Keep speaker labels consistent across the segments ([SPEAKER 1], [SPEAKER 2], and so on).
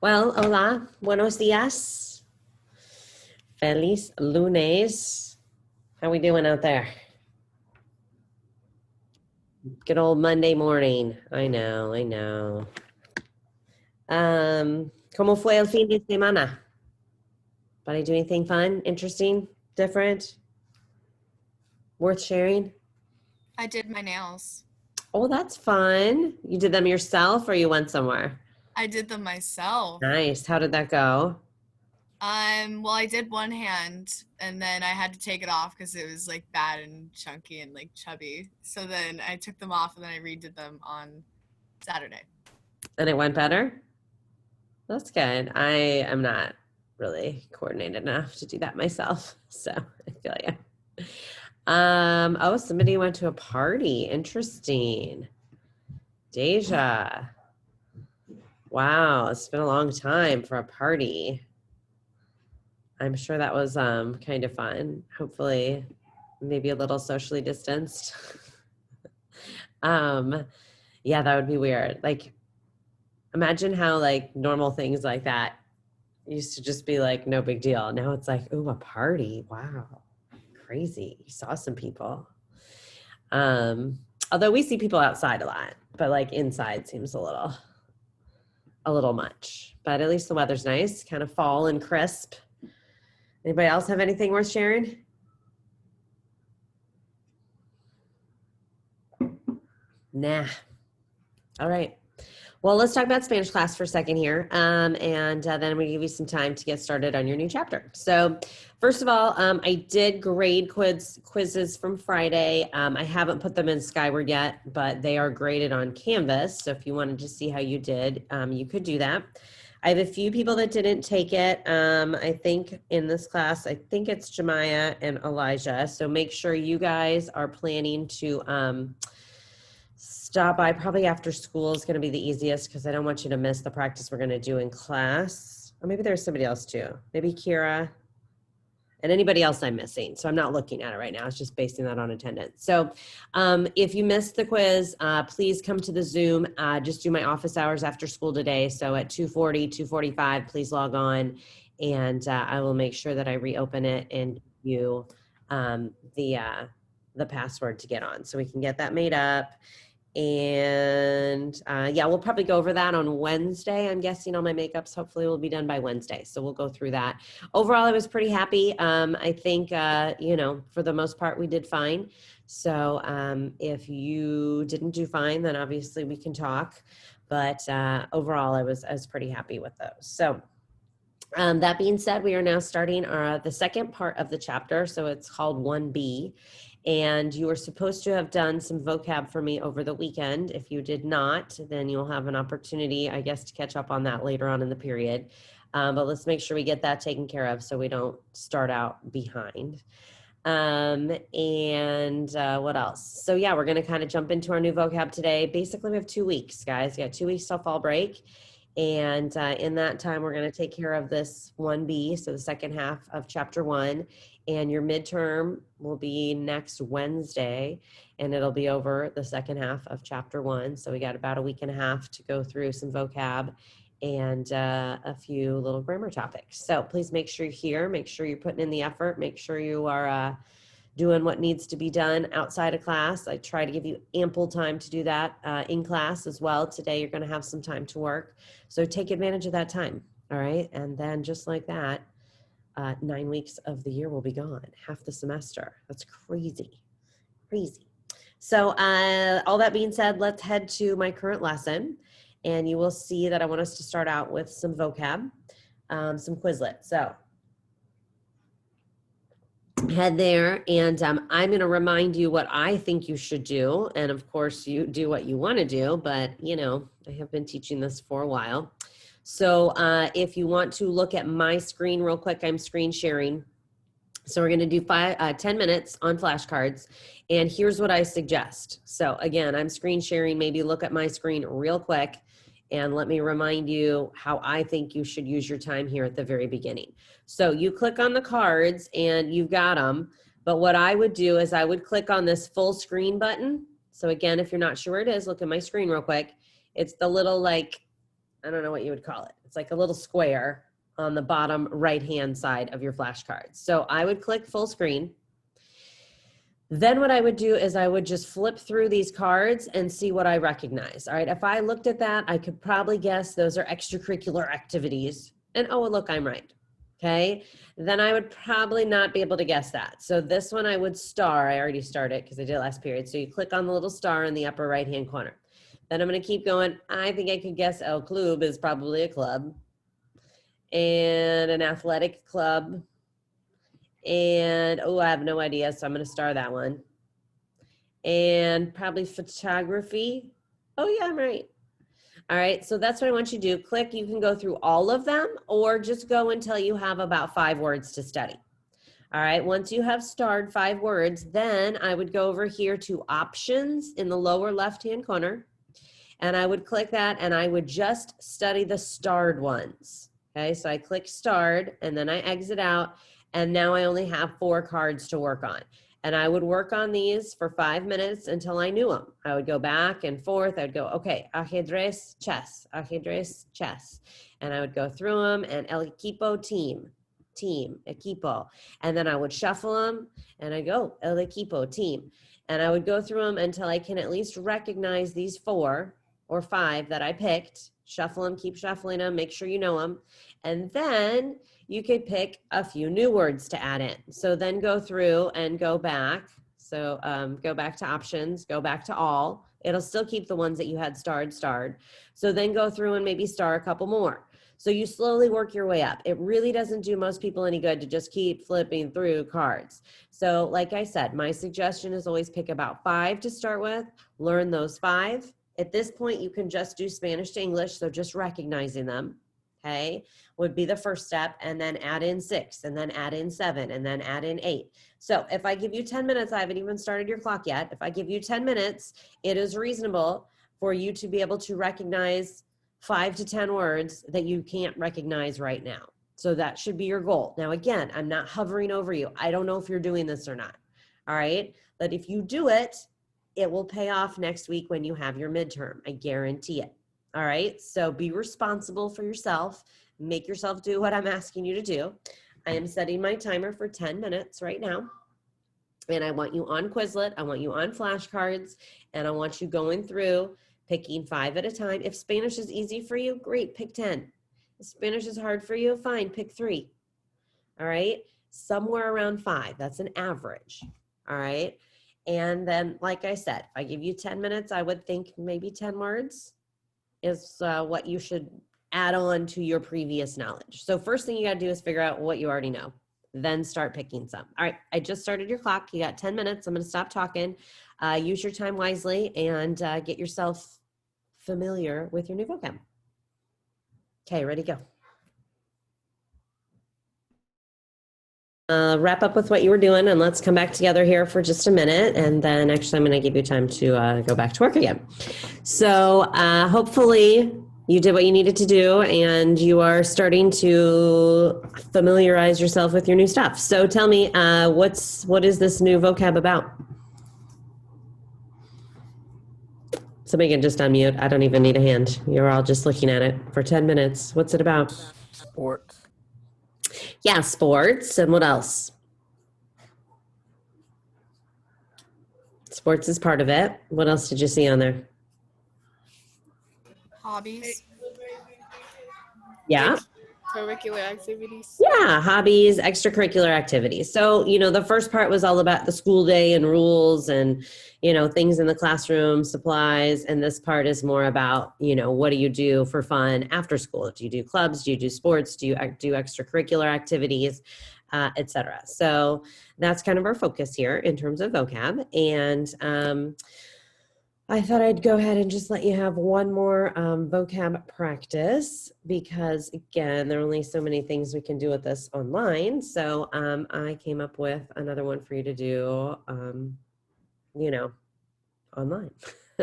[SPEAKER 1] Well, hola, buenos días, feliz lunes. How we doing out there? Good old Monday morning. I know. ¿Cómo fue el fin de semana? Did I do anything fun, interesting, different, worth sharing?
[SPEAKER 2] I did my nails.
[SPEAKER 1] Oh, that's fun. You did them yourself or you went somewhere?
[SPEAKER 2] I did them myself.
[SPEAKER 1] Nice. How did that go?
[SPEAKER 2] Well, I did one hand and then I had to take it off because it was like bad and chunky and like chubby. So then I took them off and then I redid them on Saturday.
[SPEAKER 1] And it went better? That's good. I am not really coordinated enough to do that myself. So I feel you. Oh, somebody went to a party. Interesting. Deja. Wow, it's been a long time for a party. I'm sure that was kind of fun. Hopefully, maybe a little socially distanced. um, yeah, that would be weird. Like, imagine how like normal things like that used to just be like no big deal. Now it's like, ooh, a party. Wow. Crazy. You saw some people. Um, although we see people outside a lot, but like inside seems a little much. But at least the weather's nice, kind of fall and crisp. Anybody else have anything worth sharing? Nah. All right. Well, let's talk about Spanish class for a second here, and then we give you some time to get started on your new chapter. So, first of all, I did grade quizzes from Friday. I haven't put them in Skyward yet, but they are graded on Canvas. So, if you wanted to see how you did, you could do that. I have a few people that didn't take it. I think in this class, I think it's Jemiah and Elijah. So, make sure you guys are planning to stop by probably after school is going to be the easiest because I don't want you to miss the practice we're going to do in class. Or maybe there's somebody else too. Maybe Kira and anybody else I'm missing. So I'm not looking at it right now. It's just basing that on attendance. So if you missed the quiz, please come to the Zoom. Just do my office hours after school today. So at 2:40, 2:45, please log on and I will make sure that I reopen it and you the password to get on so we can get that made up. And yeah, we'll probably go over that on Wednesday. I'm guessing all my makeups hopefully will be done by Wednesday. So we'll go through that. Overall, I was pretty happy. I think, for the most part, we did fine. So if you didn't do fine, then obviously we can talk. But overall, I was pretty happy with those. So that being said, we are now starting the second part of the chapter. So it's called 1B. And you were supposed to have done some vocab for me over the weekend. If you did not, then you'll have an opportunity, I guess, to catch up on that later on in the period. But let's make sure we get that taken care of so we don't start out behind. What else? So yeah, we're going to kind of jump into our new vocab today. Basically, we have 2 weeks, guys. We got 2 weeks till fall break. And in that time, we're going to take care of this 1B, so the second half of chapter 1. And your midterm will be next Wednesday, and it'll be over the second half of chapter 1. So we got about a week and a half to go through some vocab and a few little grammar topics. So please make sure you're here, make sure you're putting in the effort, make sure you are doing what needs to be done outside of class. I try to give you ample time to do that in class as well. Today, you're going to have some time to work. So take advantage of that time. All right. And then just like that, 9 weeks of the year will be gone, half the semester. That's crazy. So all that being said, let's head to my current lesson. And you will see that I want us to start out with some vocab, some Quizlet. So head there, and I'm going to remind you what I think you should do. And of course, you do what you want to do, but I have been teaching this for a while. So if you want to look at my screen real quick, I'm screen sharing. So we're going to do 10 minutes on flashcards. And here's what I suggest. So again, I'm screen sharing. Maybe look at my screen real quick. And let me remind you how I think you should use your time here at the very beginning. So you click on the cards and you've got them. But what I would do is I would click on this full screen button. So again, if you're not sure where it is, look at my screen real quick. It's the little like I don't know what you would call it. It's like a little square on the bottom right-hand side of your flashcards. So I would click full screen. Then what I would do is I would just flip through these cards and see what I recognize. All right, if I looked at that, I could probably guess those are extracurricular activities. And oh, look, I'm right. Okay, then I would probably not be able to guess that. So this one I would star. I already started because I did last period. So you click on the little star in the upper right-hand corner. Then I'm going to keep going. I think I could guess El Club is probably a club and an athletic club. And, oh, I have no idea, so I'm going to star that one. And probably photography. Oh, yeah, I'm right. All right, so that's what I want you to do. Click, you can go through all of them or just go until you have about 5 words to study. All right, once you have starred 5 words, then I would go over here to options in the lower left-hand corner. And I would click that and I would just study the starred ones. Okay, so I click starred and then I exit out. And now I only have 4 cards to work on. And I would work on these for 5 minutes until I knew them. I would go back and forth. I would go, okay, ajedrez, chess, ajedrez, chess. And I would go through them and el equipo, team, equipo. And then I would shuffle them and I go, el equipo, team. And I would go through them until I can at least recognize these 4 or 5 that I picked. Shuffle them, keep shuffling them, make sure you know them. And then you could pick a few new words to add in. So then go through and go back. So go back to options, go back to all. It'll still keep the ones that you had starred. So then go through and maybe star a couple more. So you slowly work your way up. It really doesn't do most people any good to just keep flipping through cards. So like I said, my suggestion is always pick about 5 to start with, learn those 5. At this point, you can just do Spanish to English, so just recognizing them, okay, would be the first step, and then add in 6, and then add in 7, and then add in 8. So if I give you 10 minutes, I haven't even started your clock yet. If I give you 10 minutes, it is reasonable for you to be able to recognize 5 to 10 words that you can't recognize right now. So that should be your goal. Now, again, I'm not hovering over you. I don't know if you're doing this or not, all right? But if you do it, it will pay off next week when you have your midterm. I guarantee it. All right. So be responsible for yourself. Make yourself do what I'm asking you to do. I am setting my timer for 10 minutes right now. And I want you on Quizlet. I want you on flashcards. And I want you going through picking 5 at a time. If Spanish is easy for you, great, pick 10. If Spanish is hard for you, fine, pick 3. All right. Somewhere around 5. That's an average. All right. And then, like I said, if I give you 10 minutes, I would think maybe 10 words is what you should add on to your previous knowledge. So first thing you got to do is figure out what you already know, then start picking some. All right, I just started your clock. You got 10 minutes. I'm going to stop talking. Use your time wisely and get yourself familiar with your new vocab. Okay, ready, go. Wrap up with what you were doing and let's come back together here for just a minute. And then actually I'm going to give you time to go back to work again. So hopefully you did what you needed to do and you are starting to familiarize yourself with your new stuff. So tell me, what is this new vocab about? Somebody can just unmute. I don't even need a hand. You're all just looking at it for 10 minutes. What's it about?
[SPEAKER 3] Sports.
[SPEAKER 1] Yeah, sports. And what else? Sports is part of it. What else did you see on there?
[SPEAKER 2] Hobbies.
[SPEAKER 1] Yeah.
[SPEAKER 3] Curricular activities.
[SPEAKER 1] Yeah, hobbies, extracurricular activities. So, the first part was all about the school day and rules and, things in the classroom, supplies. And this part is more about, what do you do for fun after school? Do you do clubs? Do you do sports? Do you do extracurricular activities, etc.? So that's kind of our focus here in terms of vocab. And I thought I'd go ahead and just let you have one more vocab practice because, again, there are only so many things we can do with this online. So I came up with another one for you to do, online.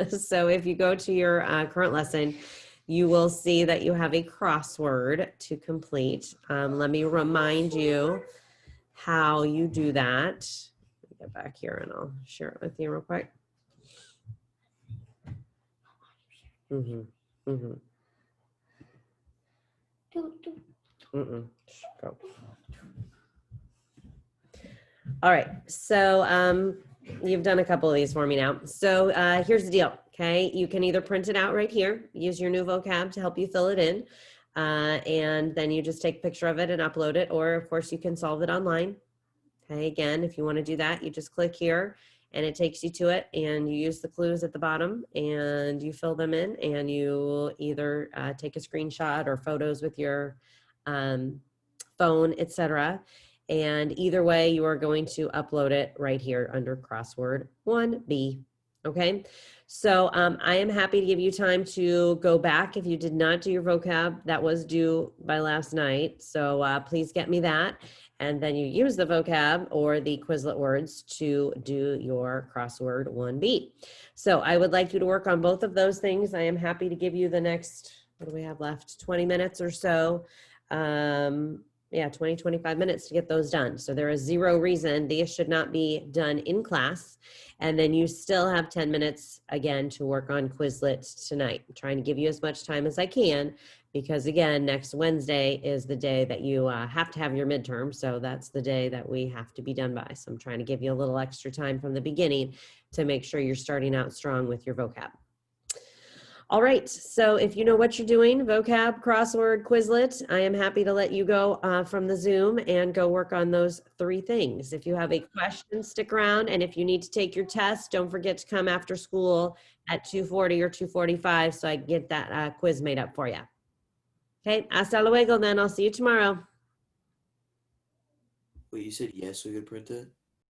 [SPEAKER 1] So if you go to your current lesson, you will see that you have a crossword to complete. Let me remind you how you do that. Let me get back here and I'll share it with you real quick. Mm-mm. Go. All right. So you've done a couple of these for me now. So here's the deal. Okay. You can either print it out right here, use your new vocab to help you fill it in. And then you just take a picture of it and upload it. Or of course you can solve it online. Okay. Again, if you want to do that, you just click here and it takes you to it and you use the clues at the bottom and you fill them in and you either take a screenshot or photos with your phone, etc. And either way, you are going to upload it right here under crossword 1B. Okay, so I am happy to give you time to go back if you did not do your vocab. That was due by last night. So please get me that. And then you use the vocab or the Quizlet words to do your crossword 1B. So I would like you to work on both of those things. I am happy to give you the next, what do we have left? 20 minutes or so. 20, 25 minutes to get those done. So there is zero reason these should not be done in class. And then you still have 10 minutes again to work on Quizlet tonight. I'm trying to give you as much time as I can because again, next Wednesday is the day that you have to have your midterm. So that's the day that we have to be done by. So I'm trying to give you a little extra time from the beginning to make sure you're starting out strong with your vocab. All right, so if you know what you're doing, vocab, crossword, Quizlet, I am happy to let you go from the Zoom and go work on those 3 things. If you have a question, stick around. And if you need to take your test, don't forget to come after school at 2:40 or 2:45 so I can get that quiz made up for you. Okay, hasta luego then. I'll see you tomorrow.
[SPEAKER 4] Wait, you said yes, we could print it?